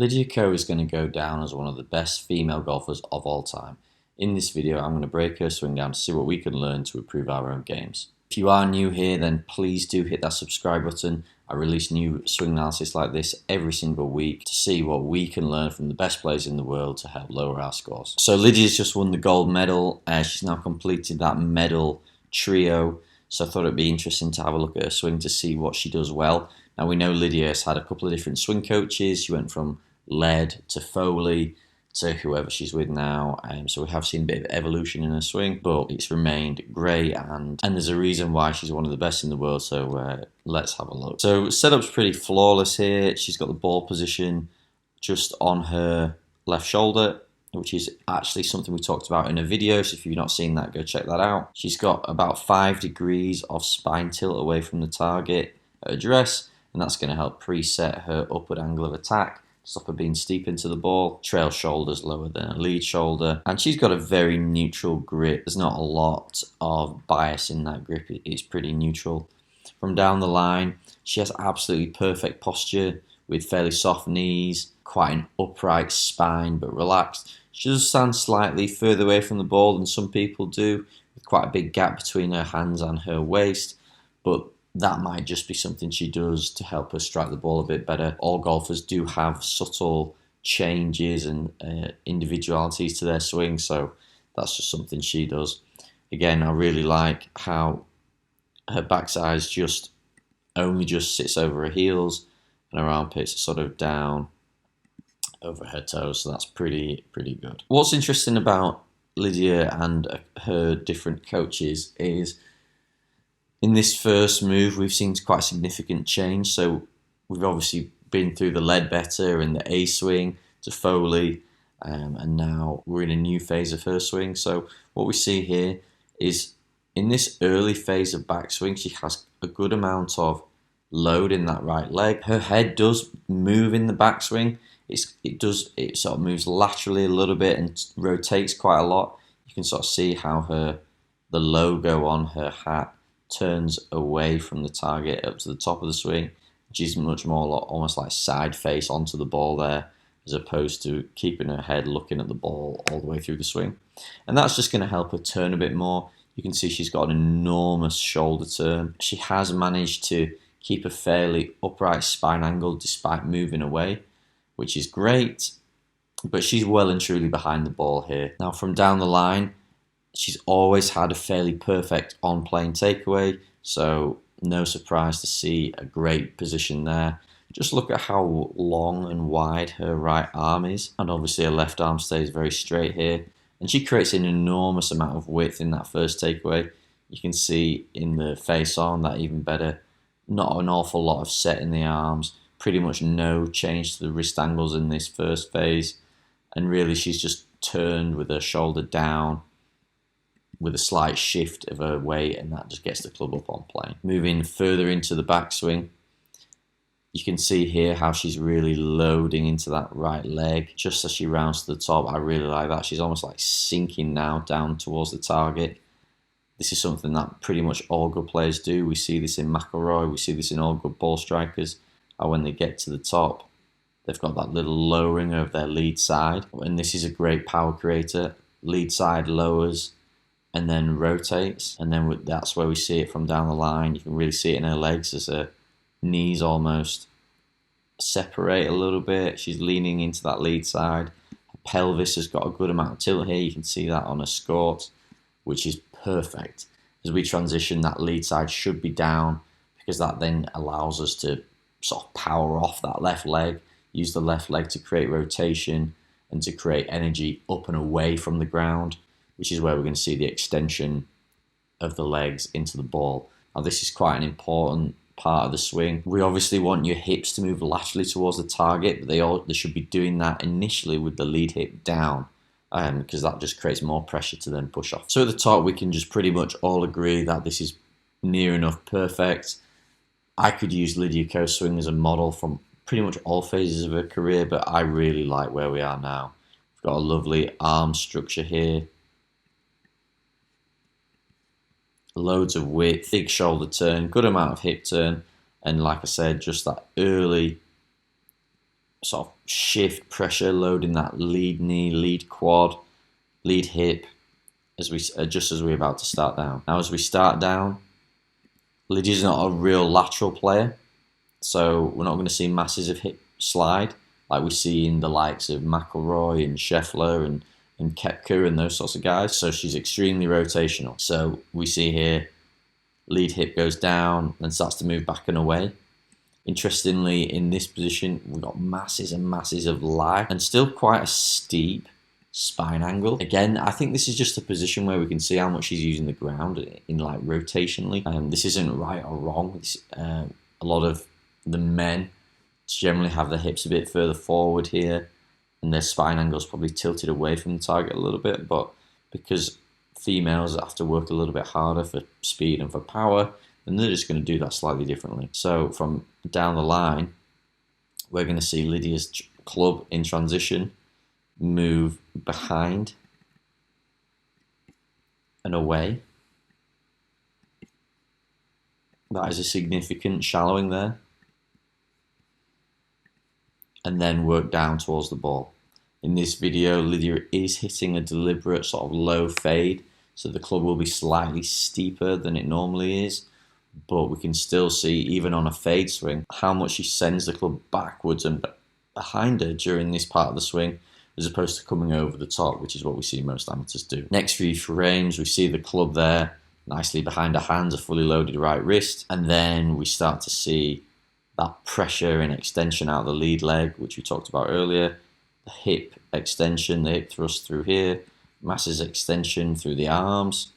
Lydia Ko is going to go down as one of the best female golfers of all time. In this video, I'm going to break her swing down to see what we can learn to improve our own games. If you are new here, then please do hit that subscribe button. I release new swing analysis like this every single week to see what we can learn from the best players in the world to help lower our scores. So Lydia's just won the gold medal. She's now completed that medal trio. So I thought it'd be interesting to have a look at her swing to see what she does well. Now we know Lydia has had a couple of different swing coaches. She went from Led to Foley to whoever she's with now, so we have seen a bit of evolution in her swing, but it's remained great, and there's a reason why she's one of the best in the world. So let's have a look. So setup's pretty flawless here. She's got the ball position just on her left shoulder, which is actually something we talked about in a video, so if you've not seen that, go check that out. She's got about 5 degrees of spine tilt away from the target address, and that's going to help preset her upward angle of attack, stop her being steep into the ball. Trail shoulder's lower than a lead shoulder, and she's got a very neutral grip. There's not a lot of bias in that grip. It's pretty neutral. From down the line, she has absolutely perfect posture with fairly soft knees, quite an upright spine but relaxed. She does stand slightly further away from the ball than some people do, with quite a big gap between her hands and her waist, but that might just be something she does to help her strike the ball a bit better. All golfers do have subtle changes and individualities to their swing, so that's just something she does. Again, I really like how her backside only just sits over her heels, and her armpits are sort of down over her toes, so that's pretty good. What's interesting about Lydia and her different coaches is in this first move, we've seen quite a significant change. So we've obviously been through the Ledbetter and the A swing to Foley, and now we're in a new phase of her swing. So what we see here is in this early phase of backswing, she has a good amount of load in that right leg. Her head does move in the backswing. It sort of moves laterally a little bit and rotates quite a lot. You can sort of see how the logo on her hat turns away from the target up to the top of the swing. She's much more almost like side face onto the ball there, as opposed to keeping her head looking at the ball all the way through the swing. And that's just going to help her turn a bit more. You can see she's got an enormous shoulder turn. She has managed to keep a fairly upright spine angle despite moving away, which is great, but she's well and truly behind the ball here. Now from down the line, she's always had a fairly perfect on-plane takeaway, so no surprise to see a great position there. Just look at how long and wide her right arm is, and obviously her left arm stays very straight here, and she creates an enormous amount of width in that first takeaway. You can see in the face-on that even better. Not an awful lot of set in the arms, pretty much no change to the wrist angles in this first phase, and really she's just turned with her shoulder down, with a slight shift of her weight, and that just gets the club up on plane. Moving further into the backswing, you can see here how she's really loading into that right leg just as she rounds to the top. I really like that. She's almost like sinking now down towards the target. This is something that pretty much all good players do. We see this in McIlroy, we see this in all good ball strikers, how when they get to the top, they've got that little lowering of their lead side, and this is a great power creator. Lead side lowers and then rotates, and then that's where we see it from down the line. You can really see it in her legs as her knees almost separate a little bit. She's leaning into that lead side. Her pelvis has got a good amount of tilt here. You can see that on her squat, which is perfect. As we transition, that lead side should be down, because that then allows us to sort of power off that left leg, use the left leg to create rotation and to create energy up and away from the ground, which is where we're going to see the extension of the legs into the ball. Now this is quite an important part of the swing. We obviously want your hips to move laterally towards the target, but they should be doing that initially with the lead hip down, because that just creates more pressure to then push off. So at the top, we can just pretty much all agree that this is near enough perfect. I could use Lydia Ko's swing as a model from pretty much all phases of her career, but I really like where we are now. We've got a lovely arm structure here, loads of width, big shoulder turn, good amount of hip turn, and like I said, just that early sort of shift pressure, loading that lead knee, lead quad, lead hip, just as we're about to start down. Now, as we start down, Lydia's not a real lateral player, so we're not going to see masses of hip slide like we see in the likes of McIlroy and Scheffler and Koepka and those sorts of guys. So she's extremely rotational. So we see here, lead hip goes down and starts to move back and away. Interestingly, in this position, we've got masses and masses of lag and still quite a steep spine angle. Again, I think this is just a position where we can see how much she's using the ground in like rotationally. This isn't right or wrong. A lot of the men generally have their hips a bit further forward here, and their spine angle is probably tilted away from the target a little bit, but because females have to work a little bit harder for speed and for power, then they're just going to do that slightly differently. So from down the line, we're going to see Lydia's club in transition move behind and away. That is a significant shallowing there. And then work down towards the ball. In this video, Lydia is hitting a deliberate sort of low fade, so the club will be slightly steeper than it normally is, but we can still see, even on a fade swing, how much she sends the club backwards and behind her during this part of the swing, as opposed to coming over the top, which is what we see most amateurs do. Next few frames, we see the club there, nicely behind her hands, a fully loaded right wrist, and then we start to see that pressure and extension out of the lead leg, which we talked about earlier, the hip extension, the hip thrust through here, masses extension through the arms,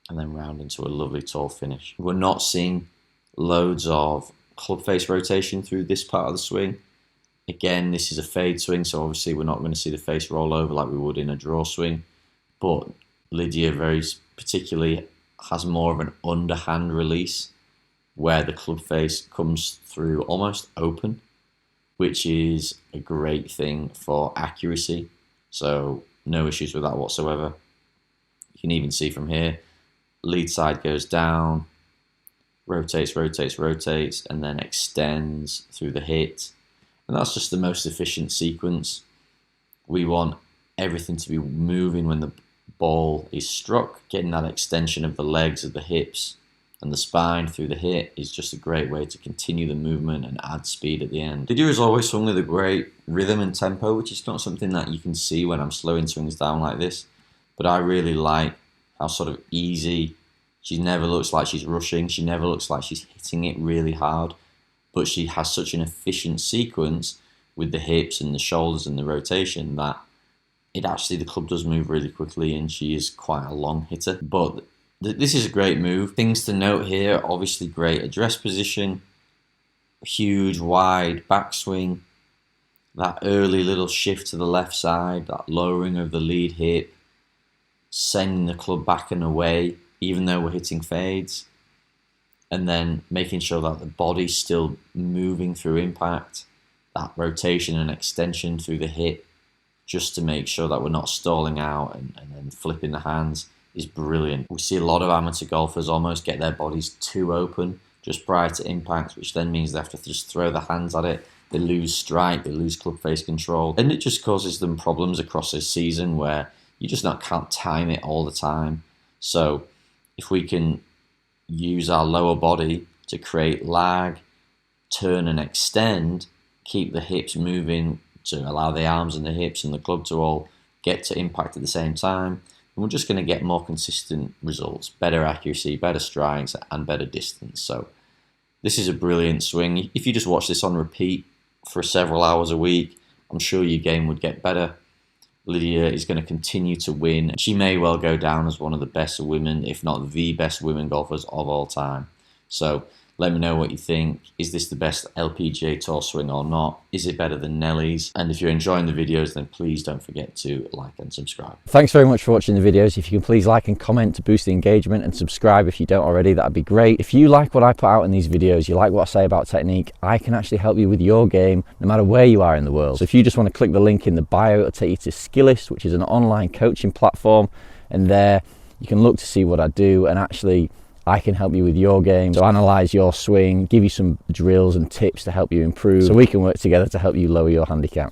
and then round into a lovely tall finish. We're not seeing loads of club face rotation through this part of the swing. Again, this is a fade swing, so obviously we're not going to see the face roll over like we would in a draw swing, but Lydia very particularly has more of an underhand release where the club face comes through almost open, which is a great thing for accuracy. So no issues with that whatsoever. You can even see from here, lead side goes down, rotates, rotates, rotates, and then extends through the hit. And that's just the most efficient sequence. We want everything to be moving when the ball is struck. Getting that extension of the legs, of the hips, and the spine through the hit is just a great way to continue the movement and add speed at the end. Lydia has always swung with a great rhythm and tempo, which is not something that you can see when I'm slowing swings down like this. But I really like how sort of easy, she never looks like she's rushing, she never looks like she's hitting it really hard, but she has such an efficient sequence with the hips and the shoulders and the rotation that it actually, the club does move really quickly, and she is quite a long hitter. But this is a great move. Things to note here, obviously great address position, huge wide backswing, that early little shift to the left side, that lowering of the lead hip, sending the club back and away, even though we're hitting fades, and then making sure that the body's still moving through impact, that rotation and extension through the hip, just to make sure that we're not stalling out and then flipping the hands, is brilliant. We see a lot of amateur golfers almost get their bodies too open just prior to impact, which then means they have to just throw the hands at it. They lose strike, they lose club face control, and it just causes them problems across this season where you just can't time it all the time. So if we can use our lower body to create lag, turn and extend, keep the hips moving to allow the arms and the hips and the club to all get to impact at the same time, and we're just going to get more consistent results, better accuracy, better strikes, and better distance. So this is a brilliant swing. If you just watch this on repeat for several hours a week, I'm sure your game would get better. Lydia is going to continue to win. She may well go down as one of the best women, if not the best women golfers of all time. So let me know what you think. Is this the best LPGA Tour swing or not? Is it better than Nelly's? And if you're enjoying the videos, then please don't forget to like and subscribe. Thanks very much for watching the videos. If you can please like and comment to boost the engagement, and subscribe if you don't already, that'd be great. If you like what I put out in these videos, you like what I say about technique, I can actually help you with your game no matter where you are in the world. So if you just want to click the link in the bio, it'll take you to Skillist, which is an online coaching platform, and there you can look to see what I do, and actually I can help you with your game, so analyse your swing, give you some drills and tips to help you improve, so we can work together to help you lower your handicap.